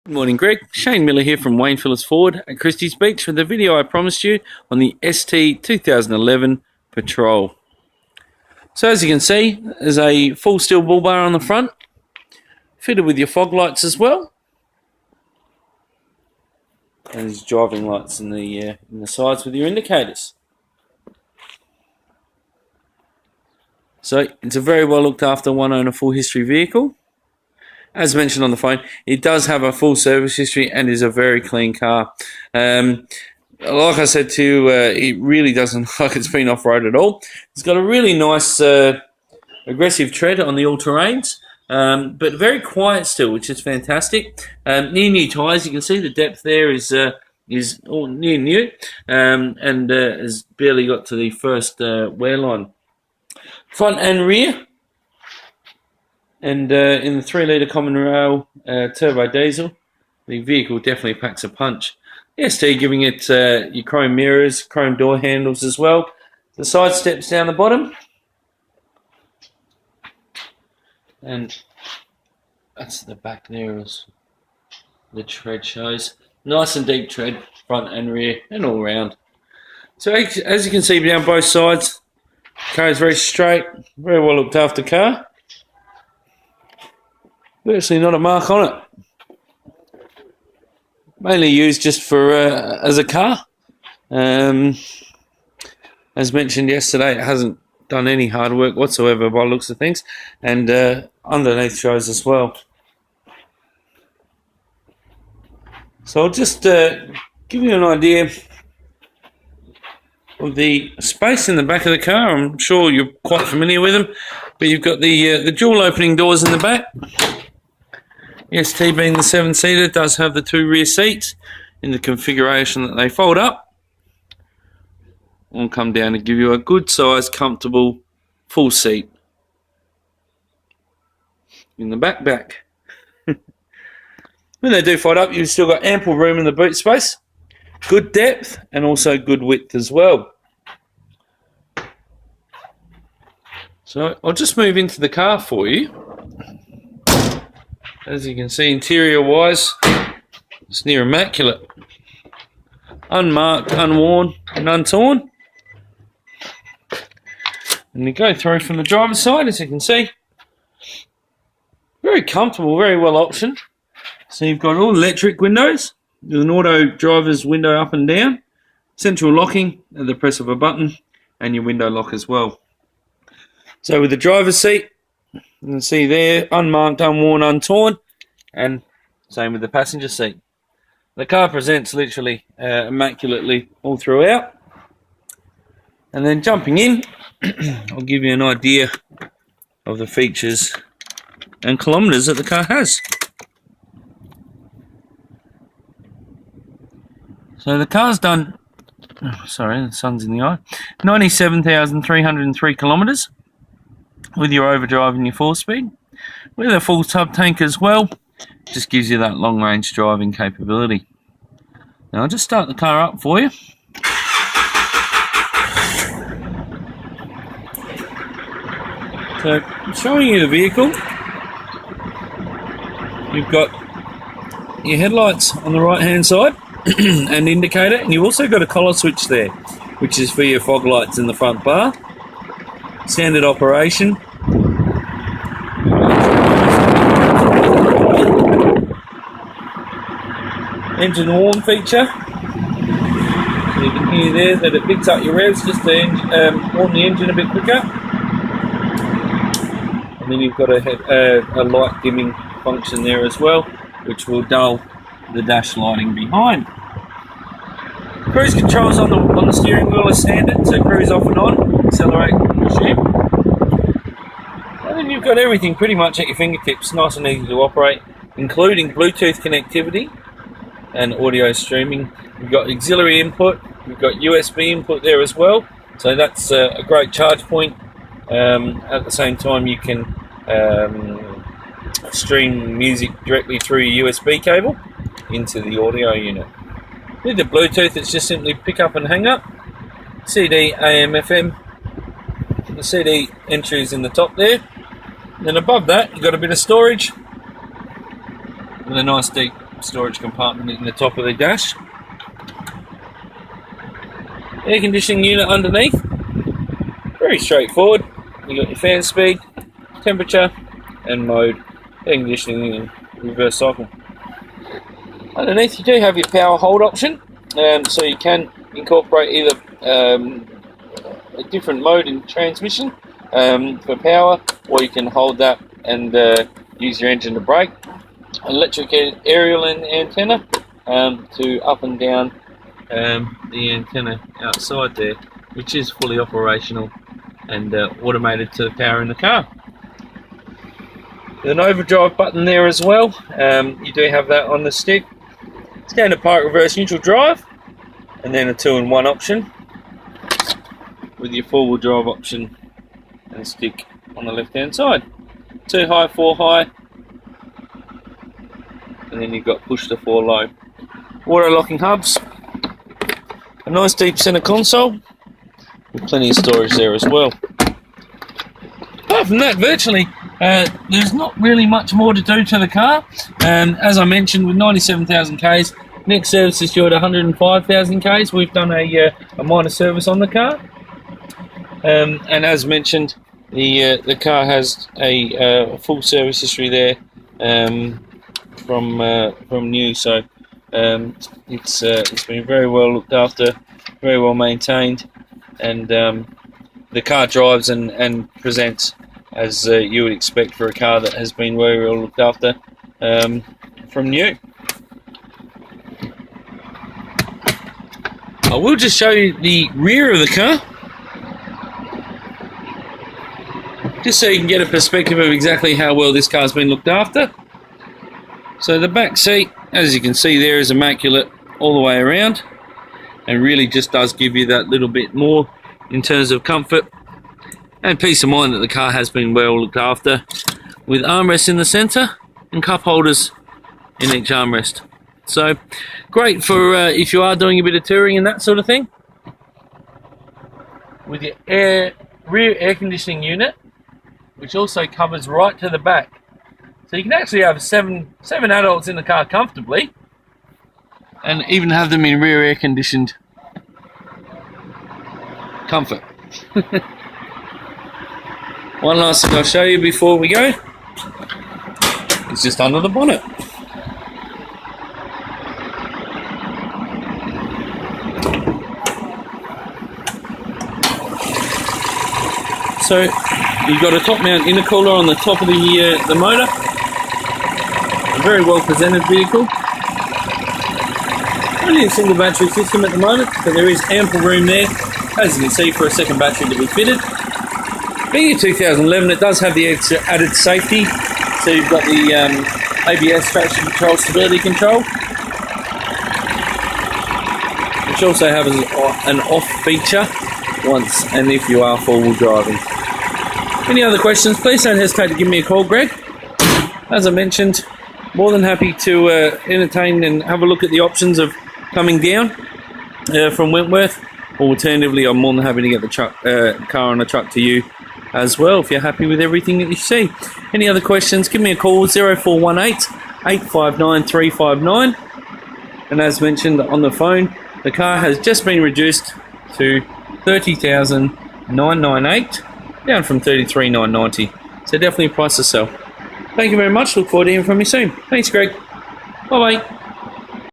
Good morning, Greg. Shane Miller here from Wayne Phillips Ford at Christie's Beach with the video I promised you on the ST 2011 Patrol. So as you can see, there's a full steel bull bar on the front, fitted with your fog lights as well. And there's driving lights in the sides with your indicators. So it's a very well looked after one owner full history vehicle. As mentioned on the phone, it does have a full service history and is a very clean car. Like I said to you, it really doesn't look like it's been off-road at all. It's got a really nice aggressive tread on the all-terrains, but very quiet still, which is fantastic. Near new tyres, you can see the depth there is all near new, and has barely got to the first wear line. Front and rear. And in the 3-litre common rail turbo diesel, the vehicle definitely packs a punch. The ST giving it your chrome mirrors, chrome door handles as well. The side steps down the bottom. And that's the back there as the tread shows. Nice and deep tread, front and rear and all round. So as you can see down both sides, the car is very straight, very well looked after car. Virtually not a mark on it. Mainly used just for as a car. As mentioned yesterday, it hasn't done any hard work whatsoever by the looks of things, and underneath shows as well. So I'll just give you an idea of the space in the back of the car. I'm sure you're quite familiar with them, but you've got the dual opening doors in the back. ST being the 7-seater does have the 2 rear seats in the configuration that they fold up. I'll come down and give you a good size, comfortable, full seat in the back. When they do fold up, you've still got ample room in the boot space, good depth and also good width as well. So I'll just move into the car for you. As you can see, interior-wise, it's near immaculate. Unmarked, unworn, and untorn. And you go through from the driver's side, as you can see. Very comfortable, very well optioned. So you've got all electric windows, with an auto driver's window up and down, central locking at the press of a button, and your window lock as well. So with the driver's seat, you can see there, unmarked, unworn, untorn, and same with the passenger seat. The car presents literally immaculately all throughout. And then jumping in, I'll give you an idea of the features and kilometres that the car has. So the car's done, sorry, the sun's in the eye, 97,303 kilometres. With your overdrive and your 4-speed, with a full tub tank as well, just gives you that long range driving capability. Now I'll just start the car up for you. So showing you the vehicle, you've got your headlights on the right hand side and indicator, and you've also got a collar switch there, which is for your fog lights in the front bar. Standard operation. Engine warm feature. So you can hear there that it picks up your revs just to warm the engine a bit quicker. And then you've got a light dimming function there as well, which will dull the dash lighting behind. Cruise controls on the steering wheel are standard, so cruise off and on, accelerate and resume. And then you've got everything pretty much at your fingertips, nice and easy to operate, including Bluetooth connectivity and audio streaming. You've got auxiliary input, you've got USB input there as well, so that's a great charge point. At the same time, you can stream music directly through your USB cable into the audio unit. With the Bluetooth, it's just simply pick up and hang up. CD, AM, FM. The CD entry is in the top there. Then above that, you've got a bit of storage with a nice deep storage compartment in the top of the dash. Air conditioning unit underneath. Very straightforward. You've got your fan speed, temperature, and mode. Air conditioning in reverse cycle. Underneath you do have your power hold option, so you can incorporate either a different mode in transmission for power, or you can hold that and use your engine to brake. Electric aerial antenna to up and down the antenna outside there, which is fully operational and automated to the power in the car. With an overdrive button there as well, you do have that on the stick. Standard park, reverse, neutral drive, and then a 2-in-1 option with your 4-wheel drive option and stick on the left hand side. 2 high, 4 high, and then you've got push to 4 low. Auto locking hubs, a nice deep center console with plenty of storage there as well. Apart from that, virtually there's not really much more to do to the car. As I mentioned, with 97,000 Ks, next service is due at 105,000 Ks. We've done a minor service on the car, and as mentioned, the car has a full service history there from new. So it's been very well looked after, very well maintained, and the car drives and presents as you would expect for a car that has been very well looked after from new. I will just show you the rear of the car, just so you can get a perspective of exactly how well this car's been looked after. So the back seat, as you can see there, is immaculate all the way around, and really just does give you that little bit more in terms of comfort and peace of mind that the car has been well looked after, with armrests in the centre and cup holders in each armrest. So great for if you are doing a bit of touring and that sort of thing. With your rear air conditioning unit, which also covers right to the back. So you can actually have seven adults in the car comfortably, and even have them in rear air conditioned comfort. One last thing I'll show you before we go is just under the bonnet. So you've got a top mount intercooler on the top of the motor. A very well presented vehicle. Only a single battery system at the moment, but there is ample room there, as you can see, for a second battery to be fitted. Being a 2011, it does have the added safety. So you've got the ABS traction control, stability control, which also has an off feature once and if you are 4-wheel driving. Any other questions, please don't hesitate to give me a call, Greg. As I mentioned, more than happy to entertain and have a look at the options of coming down from Wentworth. Alternatively, I'm more than happy to get the car on a truck to you as well, if you're happy with everything that you see. Any other questions, give me a call, 0418 859 359. And as mentioned on the phone, the car has just been reduced to 30,998, down from 33,990. So definitely a price to sell. Thank you very much. Look forward to hearing from you soon. Thanks, Greg. Bye-bye.